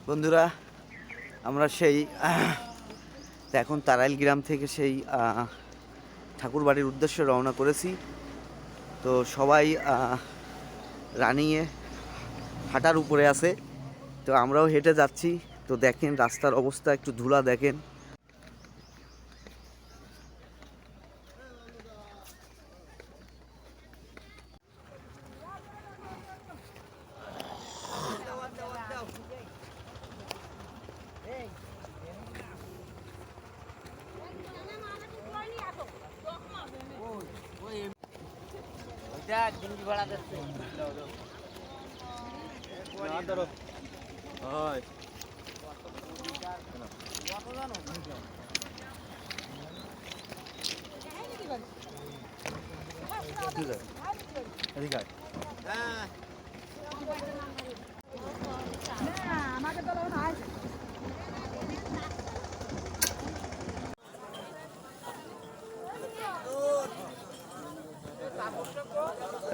বন্ধুরা, আমরা সেই এখন তারাইল গ্রাম থেকে সেই ঠাকুরবাড়ির উদ্দেশ্যে রওনা করেছি। তো সবাই রানিংয়ে হাঁটার উপরে আছে, তো আমরাও হেঁটে যাচ্ছি। তো দেখেন রাস্তার অবস্থা, একটু ধুলা দেখেন।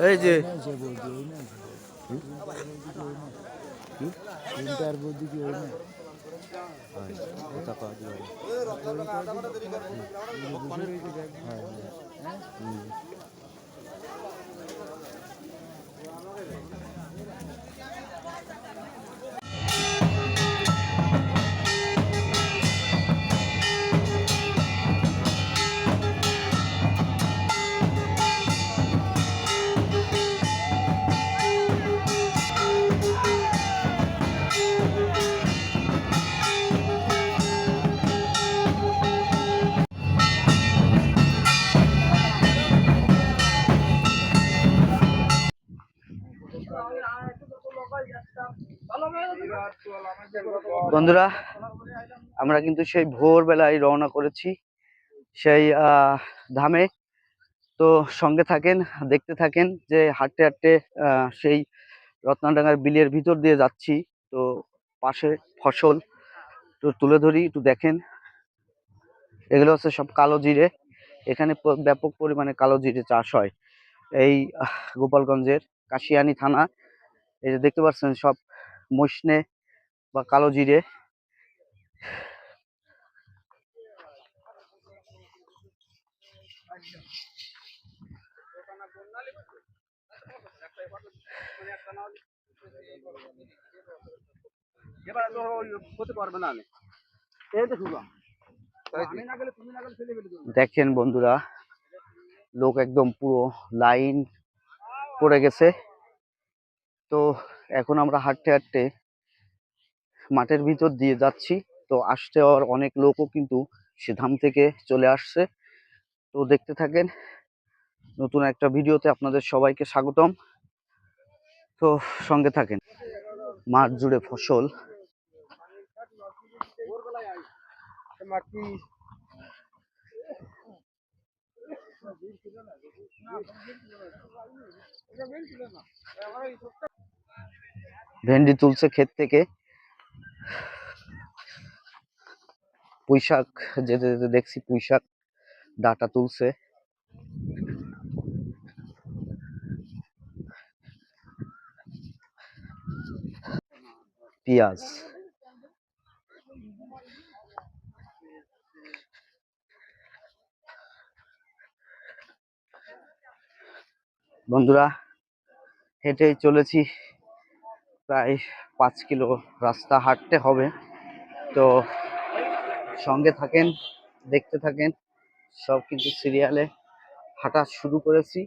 এই যে বন্ধুরা, আমরা কিন্তু সেই ভোরবেলায় রওনা করেছি সেই ধামে। তো সঙ্গে থাকেন, দেখতে থাকেন যে হাঁটতে হাঁটতে সেই রত্নাডাঙ্গার বিলের ভিতর দিয়ে যাচ্ছি। তো পাশে ফসল তো তুলে ধরি, একটু দেখেন। এগুলো হচ্ছে সব কালো জিরে। এখানে ব্যাপক পরিমাণে কালো জিরে চাষ হয় এই গোপালগঞ্জের কাশিয়ানী থানা। এই যে দেখতে পাচ্ছেন সব মসনে বা কালো জিরে। দেখেন বন্ধুরা, লোক একদম পুরো লাইন পড়ে গেছে। তো এখন আমরা হাঁটতে হাঁটতে মাঠের ভিতর দিয়ে যাচ্ছি। তো আসতে আর অনেক লোকও কিন্তু সে ধাম থেকে চলে আসছে। তো দেখতে থাকেন, নতুন একটা ভিডিওতে আপনাদের সবাইকে স্বাগতম। তো সঙ্গে থাকেন। মাঠ জুড়ে ফসল। ভেন্ডি তুলছে ক্ষেত থেকে। পুঁইশাক যেতে যেতে দেখছি পুঁইশাক ডাটা তুলছে। পেঁয়াজ। বন্ধুরা, হেঁটেই চলেছি, প্রায় 5 কিলো রাস্তা হাঁটতে হবে। তো সঙ্গে থাকেন, দেখতে থাকেন। সব কিন্তু সিরিয়ালে হাঁটা শুরু করেছি।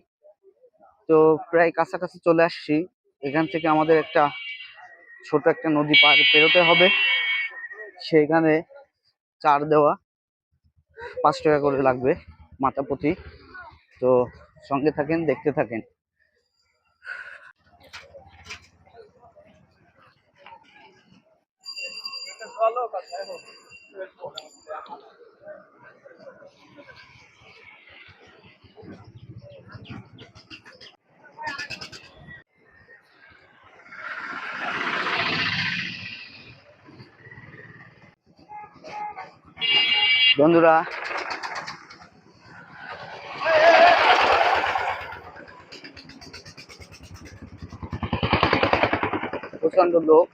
তো প্রায় কাছাকাছি চলে আসছি। এখান থেকে আমাদের একটা ছোট একটা নদী পার পেরোতে হবে। সেখানে চার দেওয়া 5 টাকা করে লাগবে মাথা প্রতি। তো সঙ্গে থাকেন, দেখতে থাকেন। বন্ধুরা, প্রচন্ড লোক।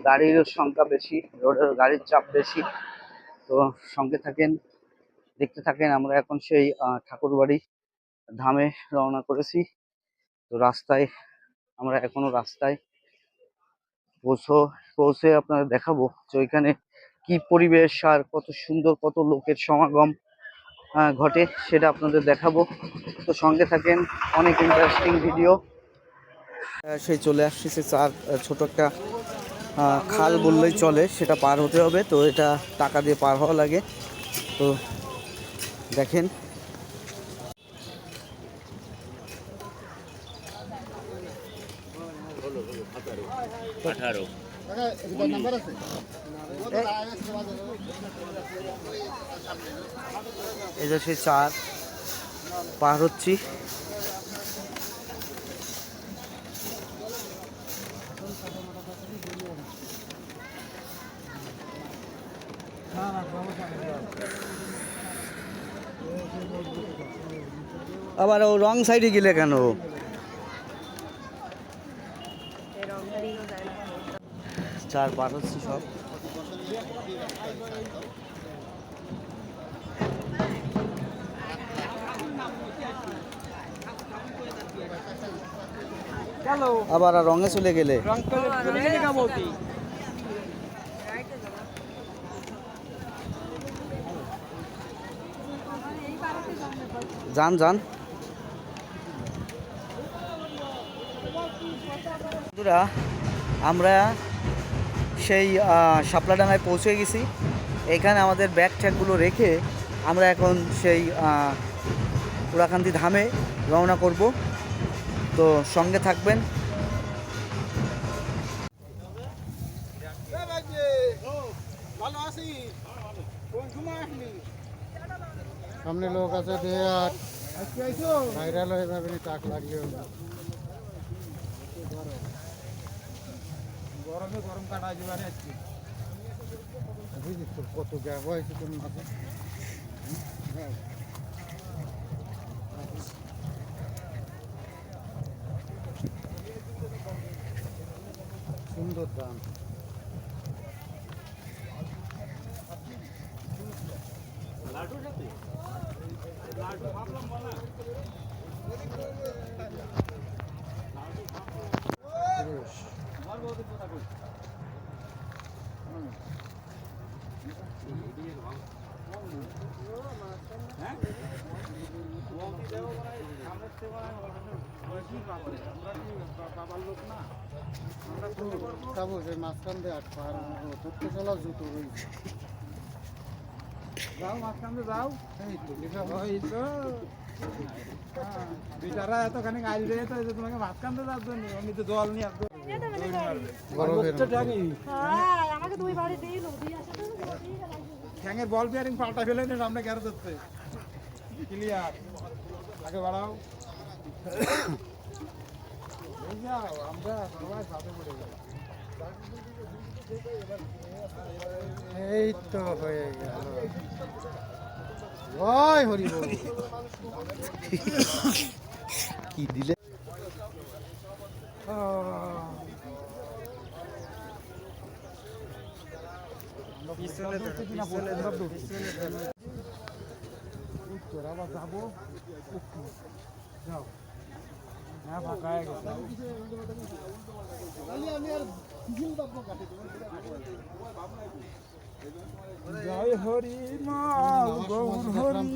গাড়ির সংখ্যা বেশি, রোডের গাড়ির চাপ বেশি। তো সঙ্গে থাকেন, দেখতে থাকেন। আমরা এখন সেই ঠাকুরবাড়ি ধামে রওনা করেছি। তো রাস্তায় আমরা এখনো রাস্তায় পৌঁছে আপনাদের দেখাবো যে ওইখানে কি পরিবেশ আর কত সুন্দর, কত লোকের সমাগম ঘটে, সেটা আপনাদের দেখাবো। তো সঙ্গে থাকেন, অনেক ইন্টারেস্টিং ভিডিও। সেই চলে আসছে ছোট একটা খাল বললেই চলে, সেটা পার হতে হবে। তো এটা টাকা দিয়ে পার হওয়া লাগে। তো দেখেন, এই যে সেই চার পার হচ্ছি। আবার ও রং সাইডে গেলে কেন? চার পার হচ্ছি সব। আবার রঙে চলে গেলে যান যান। বন্ধুরা, আমরা সেই শাপলাডাঙ্গায় পৌঁছে গেছি। এখানে আমাদের ব্যাগ ট্যাগগুলো রেখে আমরা এখন সেই পুরাকান্তি ধামে রওনা করব। তো সঙ্গে থাকবেন। সামনে লোক আছে ভাইরাল হয়ে যাবে, টাক লাগলেও গরমে গরম কাটা যাবে। বুঝিস তো কত গ্যাপ হয়েছে তোর মাঝে। সুন্দর দাম। মাঝখান দিয়ে ধরতে চলা জুতো রয়েছে। যাও মাঝখান দিয়ে যাও। এই তো বিচারা এতখানি গাড়ি রে, তো তোমাকে মাঝখান দিয়ে যাওয়ার জন্য আমি তো জল নিয়ে আসবো। ঠ্যাঙের বল বিয়ারিং পাল্টা ফেলে নি, সামনে গ্যারেজ হচ্ছে। ক্লিয়ার, আগে বাড়াও। আমরা সবাই সাথে পড়ে যাই। এই তো হয়ে গেল। জয় হরি বল। কি দিলে? আবার যাবো। যাও, হ্যাঁ ফাঁকা হয়ে গেছে। জয় হরি মাল গৌর হরি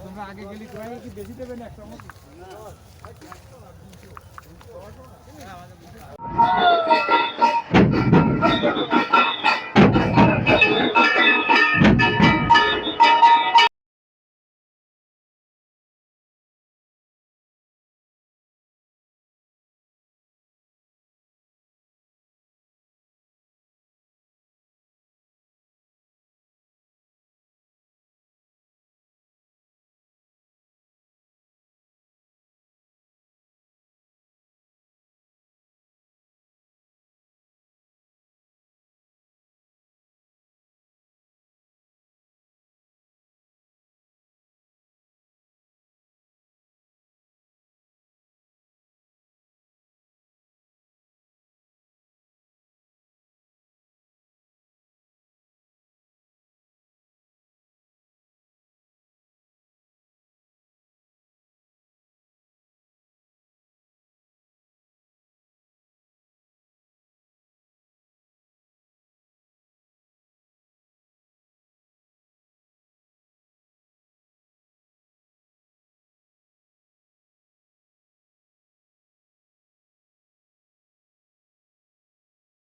তোমরা আগে গেলি কি বেশি দেবে না একটা